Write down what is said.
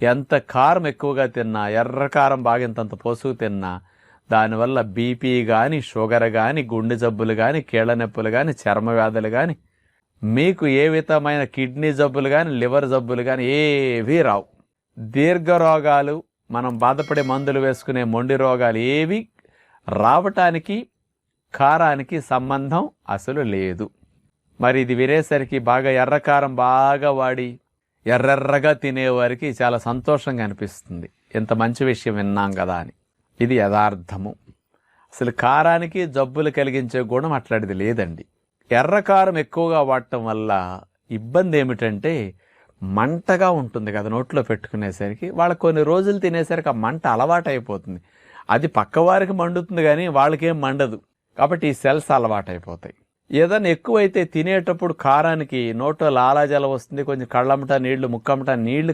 ఎంత కారం ఎక్కువగా తిన్నా, ఎర్ర కారం బాగా ఇంతంత పోసుకు తిన్నా దానివల్ల బీపీ కానీ, షుగర్ కానీ, గుండె జబ్బులు కానీ, కీళ్ళ నొప్పులు కానీ, చర్మ వ్యాధులు కానీ, మీకు ఏ విధమైన కిడ్నీ జబ్బులు కానీ, లివర్ జబ్బులు కానీ ఏవీ రావు. దీర్ఘ రోగాలు, మనం బాధపడే మందులు వేసుకునే మొండి రోగాలు ఏవి రావటానికి కారానికి సంబంధం అసలు లేదు. మరి ఇది వినేసరికి బాగా ఎర్రకారం బాగా వాడి ఎర్రెర్రగా తినేవారికి చాలా సంతోషంగా అనిపిస్తుంది. ఎంత మంచి విషయం విన్నాం కదా అని. ఇది యథార్థము. అసలు కారానికి జబ్బులు కలిగించే గుణం అట్లాంటిది లేదండి. ఎర్రకారం ఎక్కువగా వాడటం వల్ల ఇబ్బంది ఏమిటంటే మంటగా ఉంటుంది కదా నోట్లో పెట్టుకునేసరికి. వాళ్ళకి కొన్ని రోజులు తినేసరికి ఆ మంట అలవాటు అయిపోతుంది. అది పక్కవారికి మండుతుంది కానీ వాళ్ళకేం మండదు. కాబట్టి ఈ సెల్స్ అలవాటు అయిపోతాయి. ఏదైనా ఎక్కువైతే తినేటప్పుడు కారానికి నోట్లో లాలాజలం వస్తుంది, కొంచెం కళ్ళమ్మట నీళ్లు, ముక్కమ్మట నీళ్లు